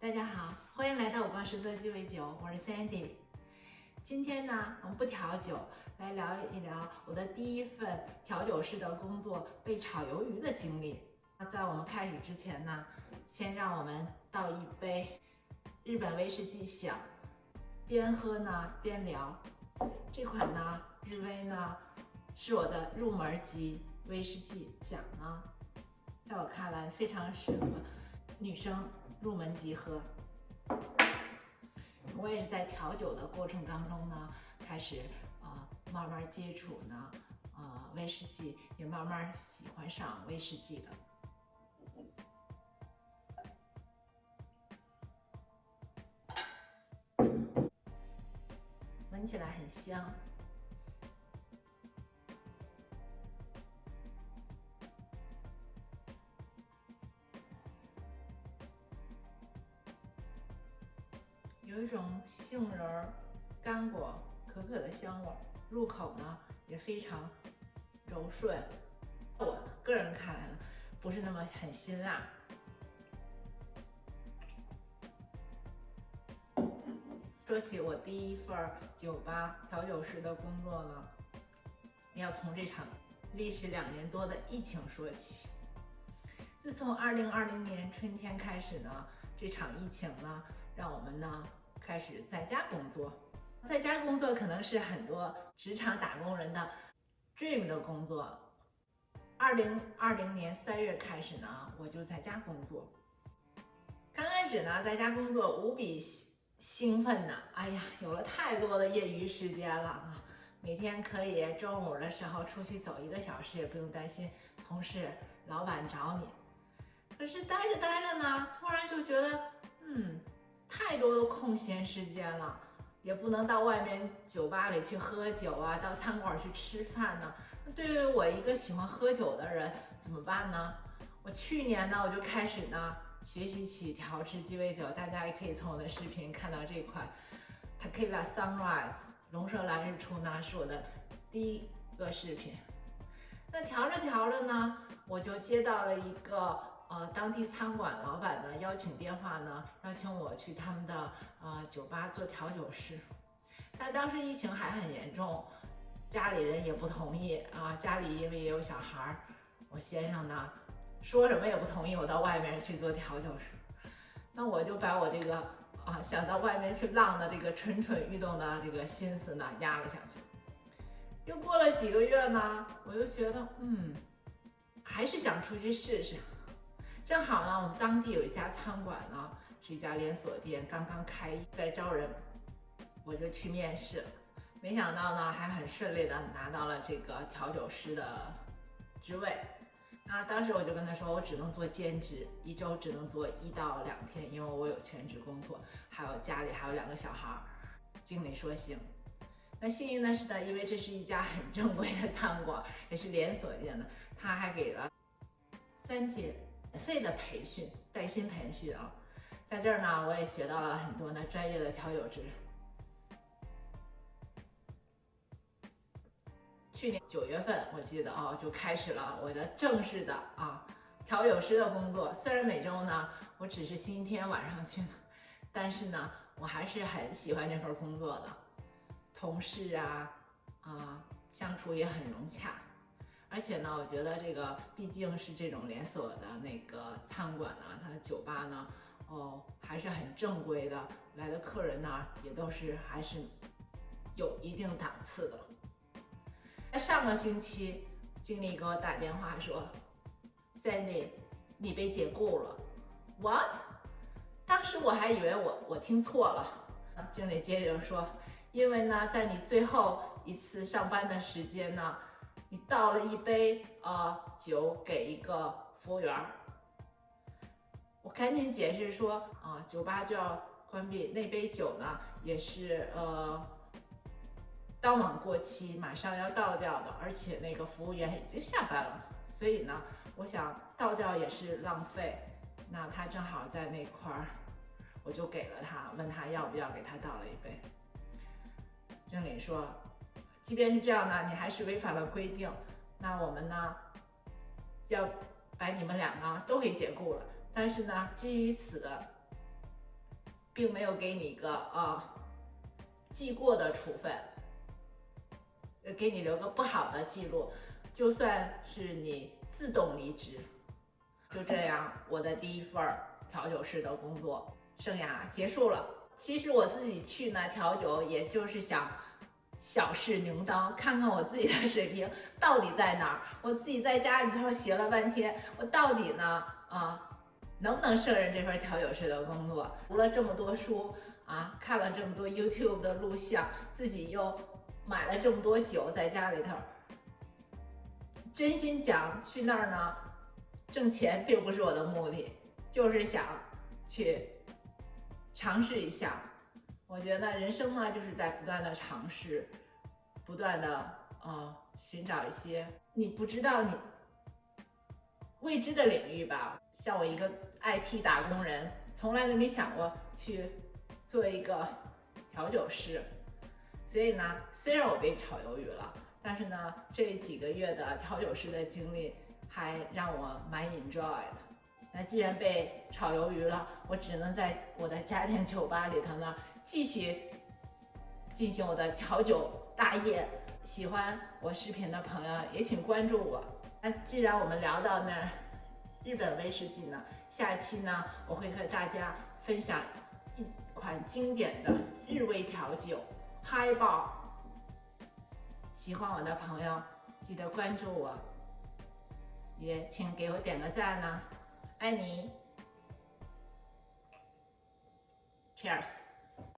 大家好，欢迎来到五光十色鸡尾酒，我是 Sandy。今天呢，我们不调酒，来聊一聊我的第一份调酒师的工作被炒鱿鱼的经历。那在我们开始之前呢，先让我们倒一杯日本威士忌响，边喝呢边聊。这款呢日威呢是我的入门级威士忌响呢，在我看来非常适合女生入门级喝。我也是在调酒的过程当中呢，开始慢慢接触呢威士忌，也慢慢喜欢上威士忌的。闻起来很香。有一种杏仁、干果、可可的香味，入口呢也非常柔顺。我个人看来呢，不是那么很辛辣。说起我第一份酒吧调酒师的工作呢，要从这场历时2年多的疫情说起。自从2020年春天开始呢，这场疫情呢，让我们呢开始在家工作。在家工作可能是很多职场打工人的 dream 的工作。2020年3月开始呢，我就在家工作。刚开始呢，在家工作无比兴奋呢，哎呀，有了太多的业余时间了啊！每天可以中午的时候出去走1个小时，也不用担心同事、老板找你。可是待着待着呢，突然就觉得，太多的空闲时间了，也不能到外面酒吧里去喝酒啊，到餐馆去吃饭呢。那对于我一个喜欢喝酒的人，怎么办呢？我去年呢，我就开始呢学习起调制鸡尾酒。大家也可以从我的视频看到这款 Tequila Sunrise 龙舌兰日出呢，是我的第一个视频。那调着调着呢，我就接到了一个当地餐馆老板的邀请电话呢，邀请我去他们的酒吧做调酒师。但当时疫情还很严重，家里人也不同意啊，家里因为也有小孩，我先生呢说什么也不同意我到外面去做调酒师。那我就把我这个想到外面去浪的这个蠢蠢欲动的这个心思呢压了下去。又过了几个月呢，我又觉得还是想出去试试。正好呢，我们当地有一家餐馆呢，是一家连锁店，刚刚开业，在招人，我就去面试。没想到呢，还很顺利的拿到了这个调酒师的职位。那当时我就跟他说，我只能做兼职，1周只能做1到2天，因为我有全职工作，还有家里还有2个小孩。经理说行。那幸运的是呢，因为这是一家很正规的餐馆，也是连锁店的，他还给了3天免费的培训，带薪培训啊。在这儿呢，我也学到了很多呢专业的调酒知识。去年9月份，我记得就开始了我的正式的调酒师的工作。虽然每周呢我只是星期天晚上去的，但是呢我还是很喜欢这份工作的。同事相处也很融洽，而且呢，我觉得这个毕竟是这种连锁的那个餐馆呢，它的酒吧呢，还是很正规的，来的客人呢也都是还是有一定档次的。在上个星期，经理给我打电话说 ，Sandy， 你被解雇了。What？ 当时我还以为我听错了。经理接着说，因为呢，在你最后一次上班的时间呢，你倒了一杯酒给一个服务员。我赶紧解释说酒吧就要关闭，那杯酒呢也是当晚过期，马上要倒掉的，而且那个服务员已经下班了，所以呢，我想倒掉也是浪费。那他正好在那块儿，我就给了他，问他要不要给他倒了一杯。经理说，即便是这样呢，你还是违反了规定，那我们呢要把你们2个都给解雇了。但是呢，基于此的并没有给你一个记过的处分，给你留个不好的记录，就算是你自动离职。就这样，我的第一份调酒师的工作生涯结束了。其实我自己去呢调酒，也就是想小试牛刀，看看我自己的水平到底在哪儿。我自己在家里头学了半天，我到底呢能不能胜任这份调酒师的工作？读了这么多书看了这么多 YouTube 的录像，自己又买了这么多酒在家里头。真心讲，去那儿呢挣钱并不是我的目的，就是想去尝试一下。我觉得人生呢，就是在不断的尝试，不断的寻找一些你不知道你未知的领域吧。像我一个 IT 打工人，从来都没想过去做一个调酒师。所以呢，虽然我被炒鱿鱼了，但是呢，这几个月的调酒师的经历还让我蛮 enjoy 的。那既然被炒鱿鱼了，我只能在我的家庭酒吧里头呢，继续进行我的调酒大业。喜欢我视频的朋友也请关注我。那既然我们聊到呢日本威士忌呢，下期呢我会和大家分享一款经典的日威调酒Highball。喜欢我的朋友记得关注我，也请给我点个赞呢，爱你 ，Cheers。